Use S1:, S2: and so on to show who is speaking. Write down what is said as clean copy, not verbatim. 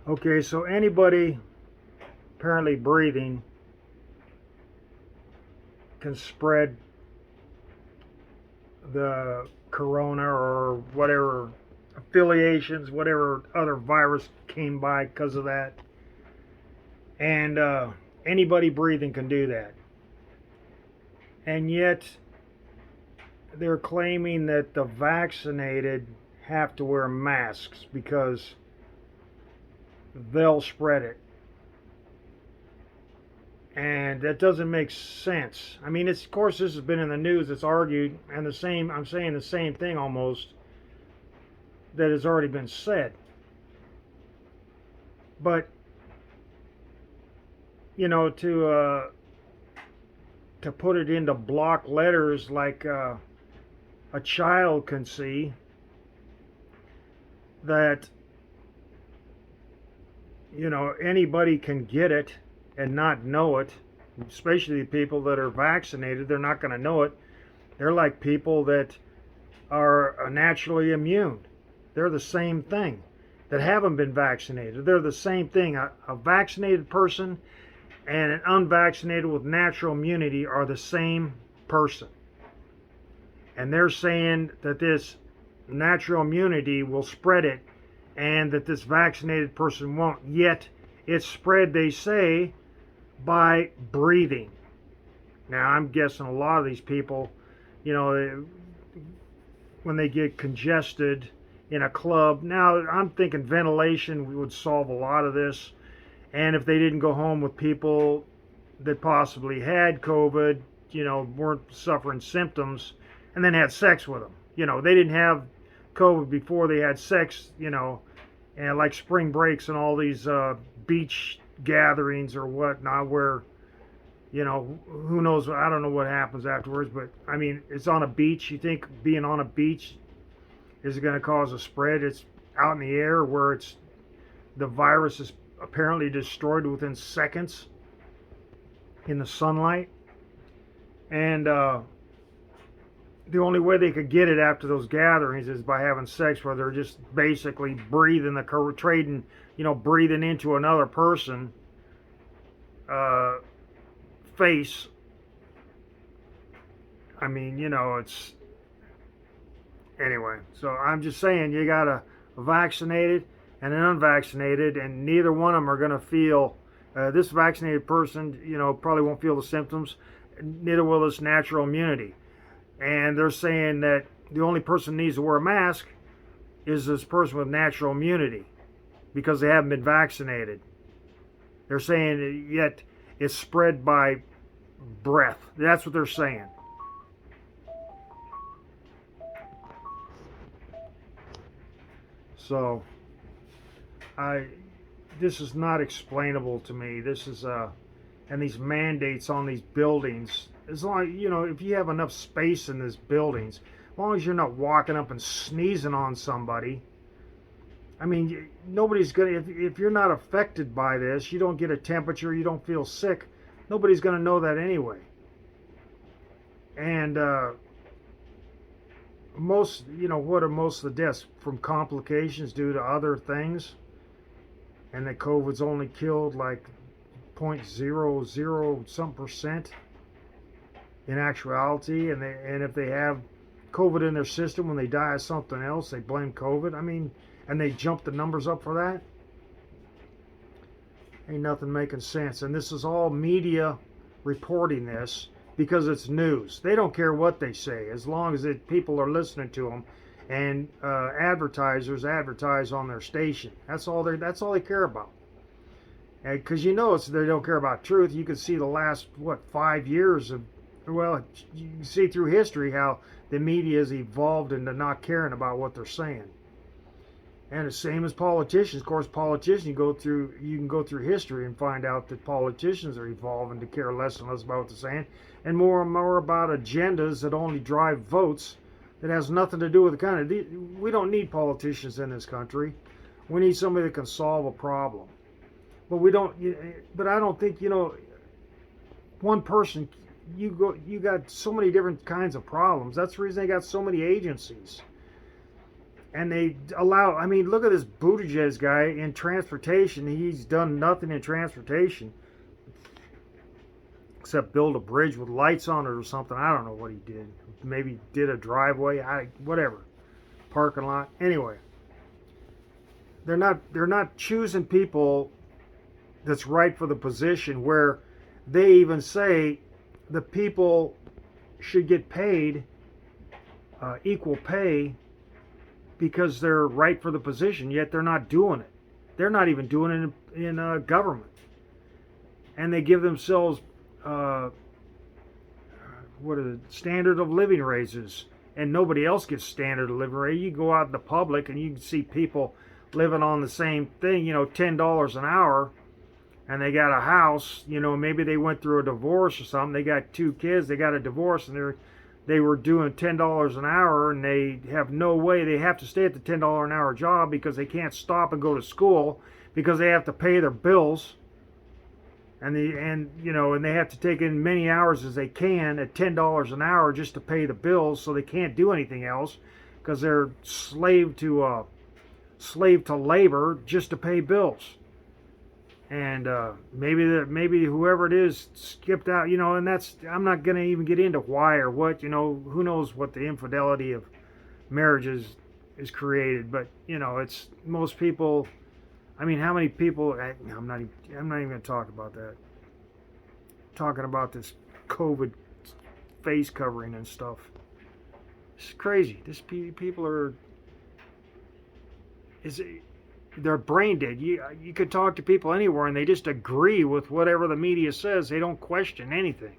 S1: Okay, so anybody apparently breathing can spread the corona or whatever affiliations, whatever other virus came by because of that. And anybody breathing can do that. And yet they're claiming that the vaccinated have to wear masks because they'll spread it. And that doesn't make sense. I mean, it's, of course, this has been in the news. It's argued, and the same. I'm saying the same thing almost that has already been said. But to put it into block letters like a child can see that anybody can get it and not know it, especially people that are vaccinated. They're not going to know it. They're like people that are naturally immune. They're the same thing that haven't been vaccinated. They're the same thing. A vaccinated person and an unvaccinated with natural immunity are the same person. And they're saying that this natural immunity will spread it and that this vaccinated person won't. Yet it's spread, they say, by breathing. Now, I'm guessing a lot of these people, when they get congested in a club, now I'm thinking ventilation would solve a lot of this. And if they didn't go home with people that possibly had COVID, weren't suffering symptoms, and then had sex with them. They didn't have COVID before they had sex, and like spring breaks and all these beach gatherings or whatnot, where, who knows, I don't know what happens afterwards, but I mean, it's on a beach. You think being on a beach is going to cause a spread? It's out in the air where the virus is apparently destroyed within seconds in the sunlight. And the only way they could get it after those gatherings is by having sex, where they're just basically breathing breathing into another person face. I mean, it's anyway. So I'm just saying, you got a vaccinated and an unvaccinated, and neither one of them are going to feel. This vaccinated person, probably won't feel the symptoms. Neither will this natural immunity. And they're saying that the only person who needs to wear a mask is this person with natural immunity because they haven't been vaccinated. They're saying yet it's spread by breath. That's what they're saying. So this is not explainable to me. This is and these mandates on these buildings. As long if you have enough space in these buildings, as long as you're not walking up and sneezing on somebody. I mean, nobody's gonna. If you're not affected by this, you don't get a temperature, you don't feel sick. Nobody's gonna know that anyway. And what are most of the deaths from complications due to other things? And that COVID's only killed like 0.00 some percent in actuality, and if they have COVID in their system, when they die of something else, they blame COVID. I mean, and they jump the numbers up for that. Ain't nothing making sense. And this is all media reporting this because it's news. They don't care what they say as long as people are listening to them, and advertisers advertise on their station. That's all they care about. Because they don't care about truth. You can see the last 5 years of, well, you can see through history how the media has evolved into not caring about what they're saying. And the same as politicians. Of course, politicians, you can go through history and find out that politicians are evolving to care less and less about what they're saying, and more about agendas that only drive votes that has nothing to do with the country. We don't need politicians in this country. We need somebody that can solve a problem. But we don't. But I don't think one person. You got so many different kinds of problems. That's the reason they got so many agencies. And they allow, I mean, look at this Buttigieg guy in transportation. He's done nothing in transportation except build a bridge with lights on it or something. I don't know what he did. Maybe did a driveway, whatever, parking lot. Anyway, they're not choosing people that's right for the position, where they even say the people should get paid equal pay because they're right for the position, yet they're not doing it. They're not even doing it in government. And they give themselves what are the standard of living raises, and nobody else gets standard of living raise. You go out in the public and you can see people living on the same thing, $10 an hour, and they got a house, maybe they went through a divorce or something. They got 2 kids, they got a divorce, and they were doing $10 an hour, and they have no way. They have to stay at the $10 an hour job because they can't stop and go to school because they have to pay their bills. And they have to take in many hours as they can at $10 an hour just to pay the bills, so they can't do anything else because they're slave to labor just to pay bills. And maybe whoever it is skipped out, and I'm not going to even get into why or what, who knows what the infidelity of marriages is created. But it's most people. I mean, how many people? I'm not even going to talk about that. Talking about this COVID face covering and stuff. It's crazy. People are. They're brain dead. You could talk to people anywhere and they just agree with whatever the media says. They don't question anything.